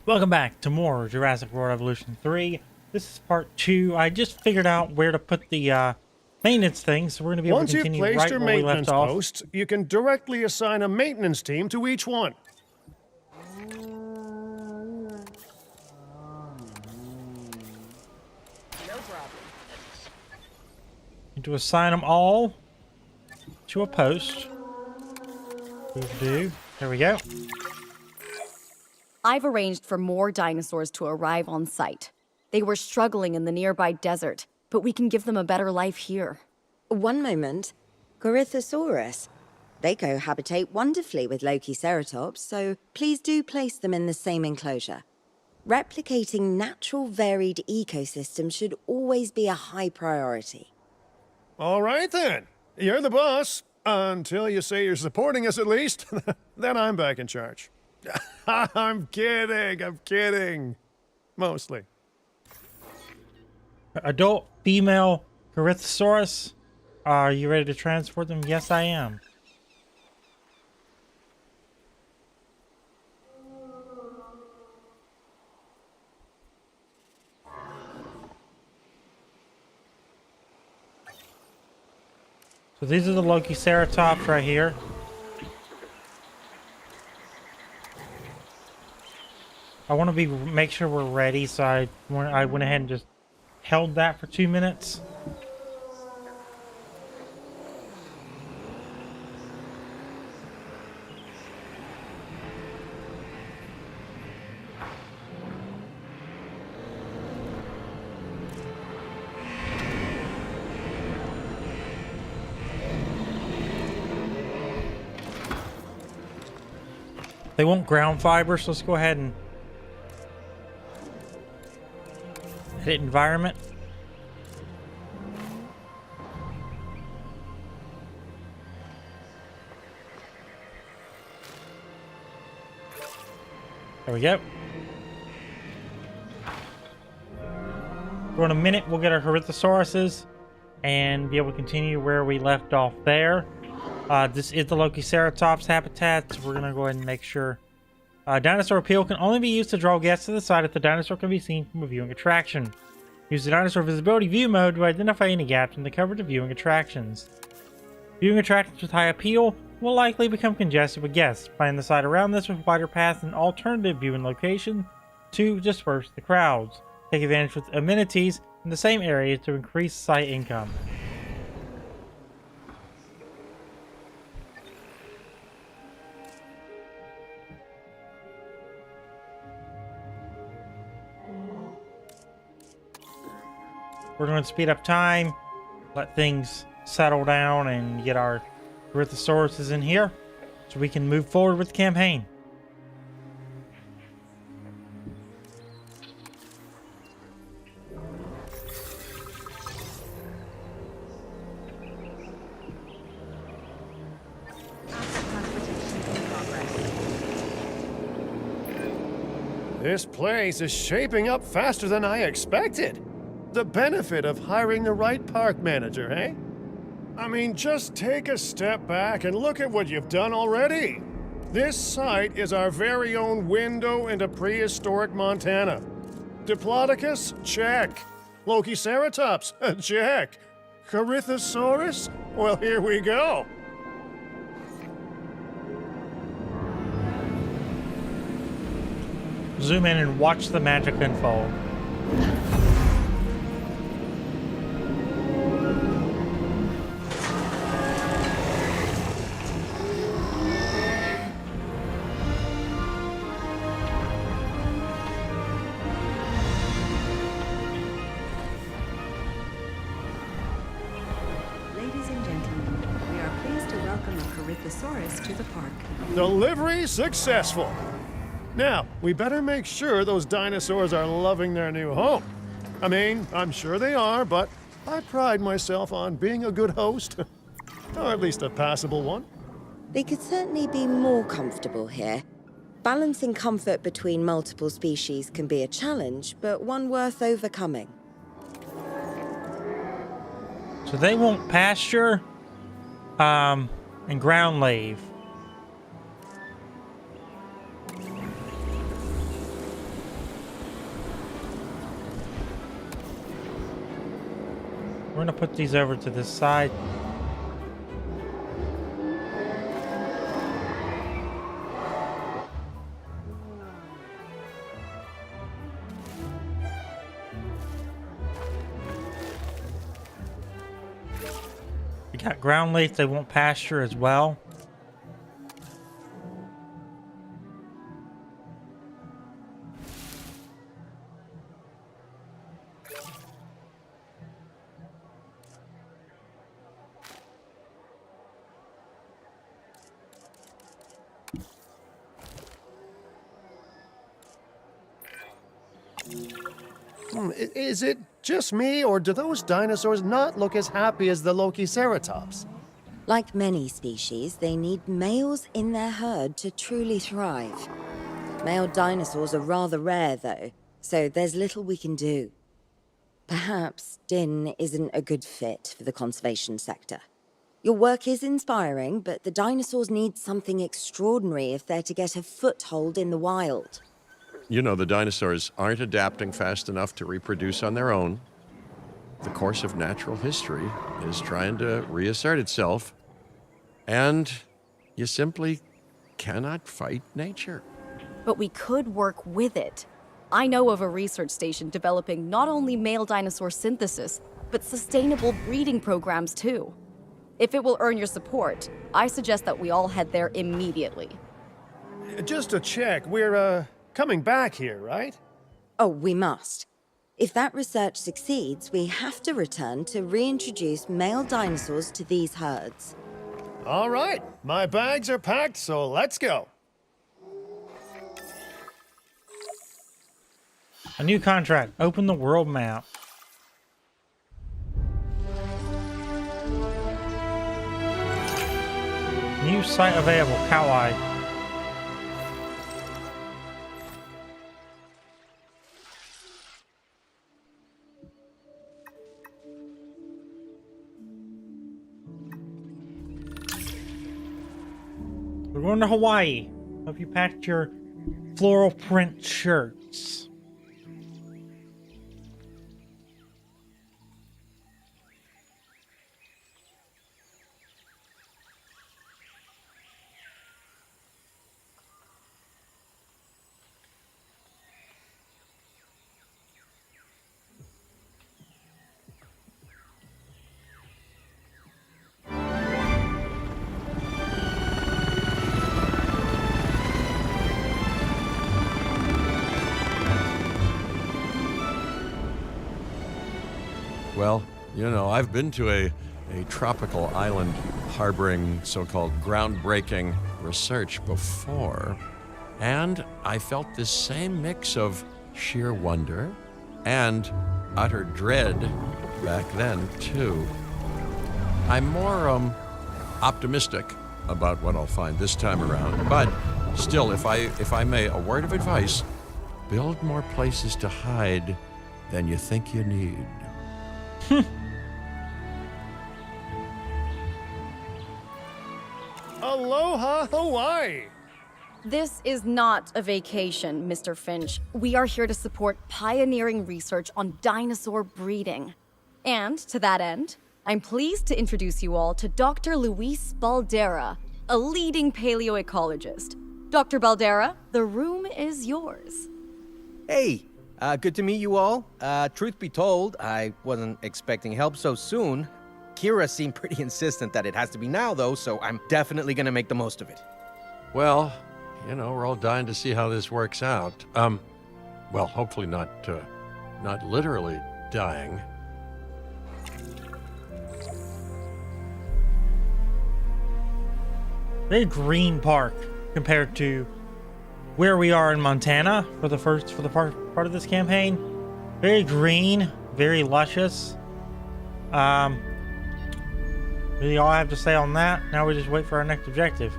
Welcome back to more Jurassic World Evolution 3. This is part 2. I just figured out where to put the maintenance thing, so we're going to be able to Once you've continue placed right your where we left maintenance off. posts, you can directly assign a maintenance team to each one. And to assign them all to a post. There we go. I've arranged for more dinosaurs to arrive on site. They were struggling in the nearby desert, but we can give them a better life here. One moment. Corythosaurus. They cohabitate wonderfully with Lokiceratops, so please do place them in the same enclosure. Replicating natural varied ecosystems should always be a high priority. All right then. You're the boss. Until you say you're supporting us at least. Then I'm back in charge. I'm kidding. Mostly. Adult female Corythosaurus. Are you ready to transport them? Yes, I am. So these are the Lokiceratops right here. I want to make sure we're ready, so I went ahead and just held that for 2 minutes. They want ground fiber, so let's go ahead and hit environment. There we go. For in a minute, we'll get our Corythosauruses and be able to continue where we left off there. This is the Lokiceratops habitat, so we're going to go ahead and make sure. Dinosaur appeal can only be used to draw guests to the site if the dinosaur can be seen from a viewing attraction. Use the dinosaur visibility view mode to identify any gaps in the coverage of viewing attractions. Viewing attractions with high appeal will likely become congested with guests. Plan the site around this with wider paths and alternative viewing location to disperse the crowds. Take advantage with amenities in the same area to increase site income. We're going to speed up time, let things settle down, and get our Corythosauruses in here so we can move forward with the campaign. This place is shaping up faster than I expected. The benefit of hiring the right park manager, eh? I mean, just take a step back and look at what you've done already. This site is our very own window into prehistoric Montana. Diplodocus? Check. Lokiceratops? Check. Corythosaurus? Well, here we go. Zoom in and watch the magic unfold. To the park. Delivery successful. Now, we better make sure those dinosaurs are loving their new home. I mean, I'm sure they are, but I pride myself on being a good host. Or at least a passable one. They could certainly be more comfortable here. Balancing comfort between multiple species can be a challenge, but one worth overcoming. So they want pasture, and ground leave. We're gonna put these over to this side. We got ground leaf, they won't pasture as well. Is it just me, or do those dinosaurs not look as happy as the Lokiceratops? Like many species, they need males in their herd to truly thrive. Male dinosaurs are rather rare, though, so there's little we can do. Perhaps Din isn't a good fit for the conservation sector. Your work is inspiring, but the dinosaurs need something extraordinary if they're to get a foothold in the wild. You know, the dinosaurs aren't adapting fast enough to reproduce on their own. The course of natural history is trying to reassert itself, and you simply cannot fight nature. But we could work with it. I know of a research station developing not only male dinosaur synthesis, but sustainable breeding programs too. If it will earn your support, I suggest that we all head there immediately. Just to check, we're, coming back here, right? Oh, we must. If that research succeeds, we have to return to reintroduce male dinosaurs to these herds. All right, my bags are packed, so let's go. A new contract. Open the world map. New site available. Kauai. We're going to Hawaii. Hope you packed your floral print shirts. Well, you know, I've been to a tropical island harboring so-called groundbreaking research before, and I felt this same mix of sheer wonder and utter dread back then, too. I'm more, optimistic about what I'll find this time around, but still, if I may, a word of advice, build more places to hide than you think you need. Aloha, Hawaii! This is not a vacation, Mr. Finch. We are here to support pioneering research on dinosaur breeding. And to that end, I'm pleased to introduce you all to Dr. Luis Baldera, a leading paleoecologist. Dr. Baldera, the room is yours. Hey, good to meet you all. Truth be told, I wasn't expecting help so soon. Kira seemed pretty insistent that it has to be now, though, so I'm definitely gonna make the most of it. Well, you know, we're all dying to see how this works out. Well, hopefully not literally dying. Very green park compared to where we are in Montana for the part of this campaign. Very green, very luscious. Really all I have to say on that. Now we just wait for our next objective.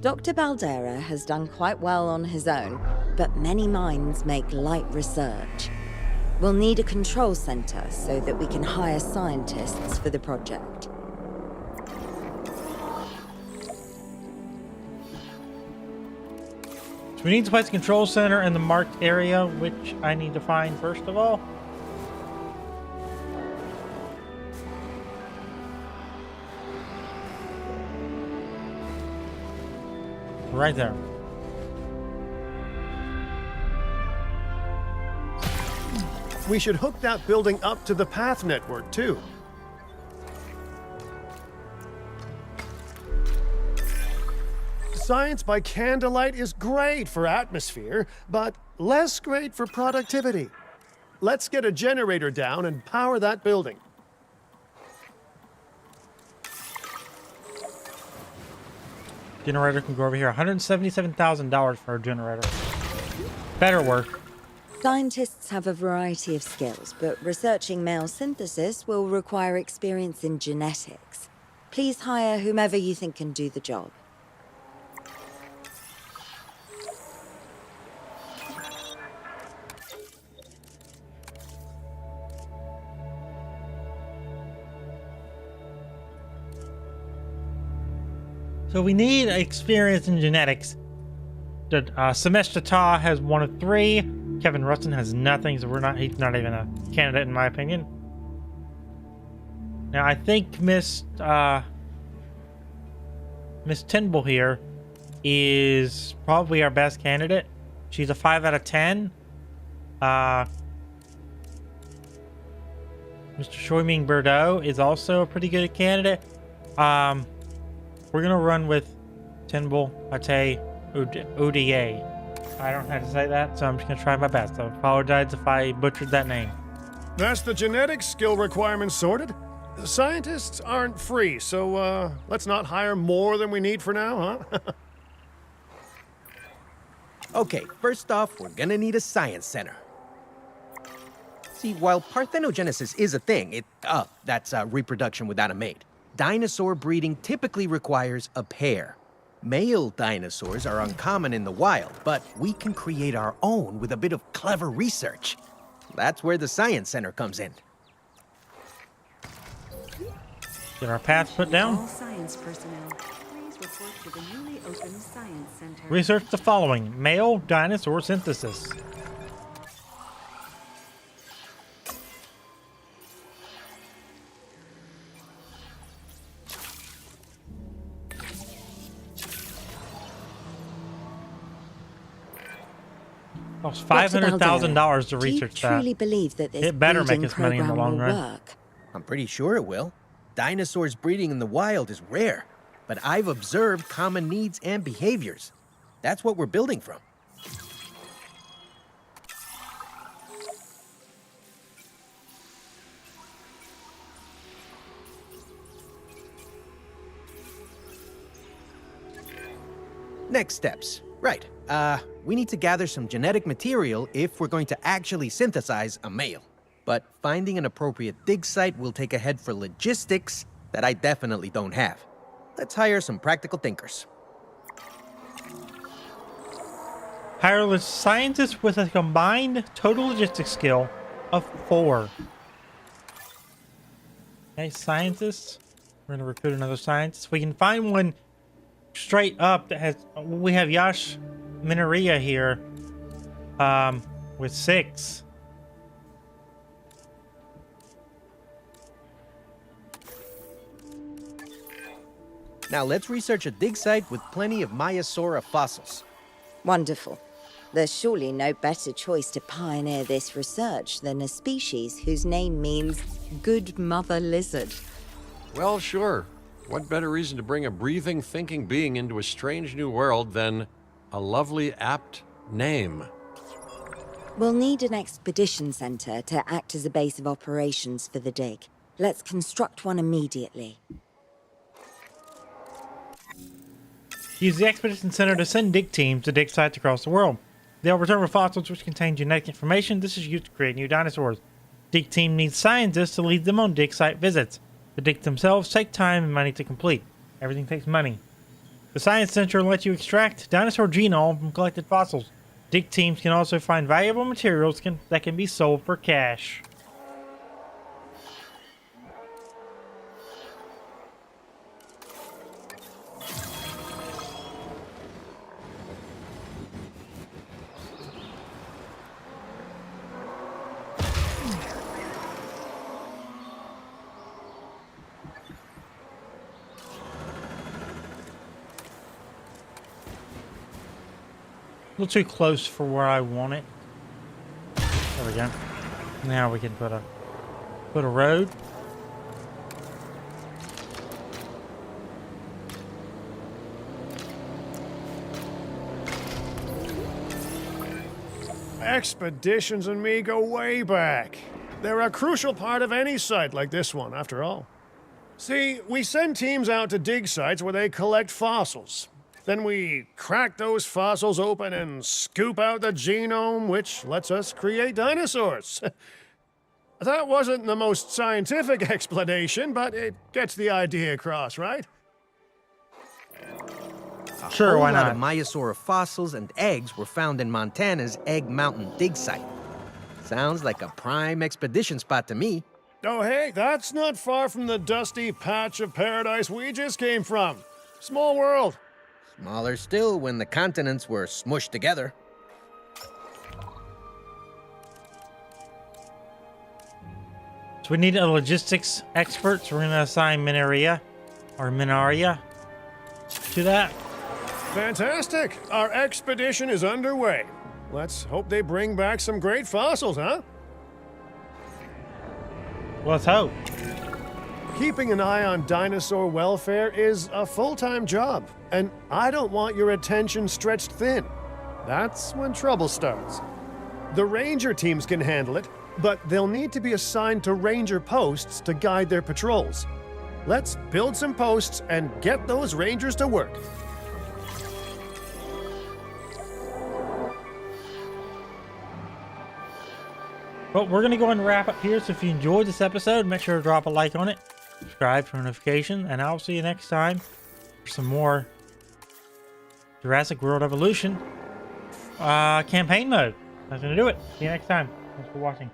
Dr. Baldera has done quite well on his own, but many minds make light research. We'll need a control center so that we can hire scientists for the project. So we need to place a control center in the marked area, which I need to find first of all. Right there. We should hook that building up to the path network, too. Science by candlelight is great for atmosphere, but less great for productivity. Let's get a generator down and power that building. Generator can go over here. $177,000 for a generator. Better work. Scientists have a variety of skills, but researching male synthesis will require experience in genetics. Please hire whomever you think can do the job. So we need experience in genetics. Semester Ta has 1 of 3. Kevin Rustin has nothing, so he's not even a candidate in my opinion. Now I think Miss Tinble here is probably our best candidate. She's a 5 out of 10. Mr. Shoiming Bordeaux is also a pretty good candidate. We're gonna run with Tinble Ate Uda. I don't know how to say that, so I'm just gonna try my best. I apologize if I butchered that name. That's the genetics skill requirements sorted. Scientists aren't free, so let's not hire more than we need for now, huh? Okay, first off, we're gonna need a science center. See, while parthenogenesis is a thing, that's reproduction without a mate. Dinosaur breeding typically requires a pair. Male dinosaurs are uncommon in the wild, but we can create our own with a bit of clever research. That's where the Science Center comes in. Get our paths put down. All science personnel, please report to the newly opened Science Center. Research the following. Male dinosaur synthesis. Costs $500,000 to research Do you truly believe that this It better make breeding us money in the program long will run. work? I'm pretty sure it will. Dinosaurs breeding in the wild is rare, but I've observed common needs and behaviors. That's what we're building from. Next steps. Right. We need to gather some genetic material if we're going to actually synthesize a male. But finding an appropriate dig site will take a head for logistics that I definitely don't have. Let's hire some practical thinkers. Hire a scientist with a combined total logistics skill of 4. Okay, scientists. We're gonna recruit another scientist. We can find one straight up that has. We have Yash Minaria here, with 6. Now let's research a dig site with plenty of Maiasaura fossils. Wonderful. There's surely no better choice to pioneer this research than a species whose name means good mother lizard. Well, sure. What better reason to bring a breathing, thinking being into a strange new world than a lovely, apt name? We'll need an expedition center to act as a base of operations for the dig. Let's construct one immediately. Use the expedition center to send dig teams to dig sites across the world. They'll return with fossils which contain genetic information. This is used to create new dinosaurs. Dig team needs scientists to lead them on dig site visits. The digs themselves take time and money to complete. Everything takes money. The science center will let you extract dinosaur genome from collected fossils. Dig teams can also find valuable materials that can be sold for cash. little too close for where I want it. There we go. Now we can put a road. Expeditions and me go way back. They're a crucial part of any site like this one, after all. See, we send teams out to dig sites where they collect fossils. Then we crack those fossils open and scoop out the genome, which lets us create dinosaurs. That wasn't the most scientific explanation, but it gets the idea across, right? Sure, A why whole lot not? of Maiasaura fossils and eggs were found in Montana's Egg Mountain dig site. Sounds like a prime expedition spot to me. Oh, hey, that's not far from the dusty patch of paradise we just came from. Small world. Smaller still when the continents were smushed together. So we need a logistics expert, so we're going to assign Minaria to that. Fantastic. Our expedition is underway. Let's hope they bring back some great fossils, huh? Let's hope. Keeping an eye on dinosaur welfare is a full-time job, and I don't want your attention stretched thin. That's when trouble starts. The ranger teams can handle it, but they'll need to be assigned to ranger posts to guide their patrols. Let's build some posts and get those rangers to work. Well, we're going to go ahead and wrap up here. So if you enjoyed this episode, make sure to drop a like on it, subscribe for notification, and I'll see you next time for some more Jurassic World Evolution campaign mode. That's going to do it. See you next time. Thanks for watching.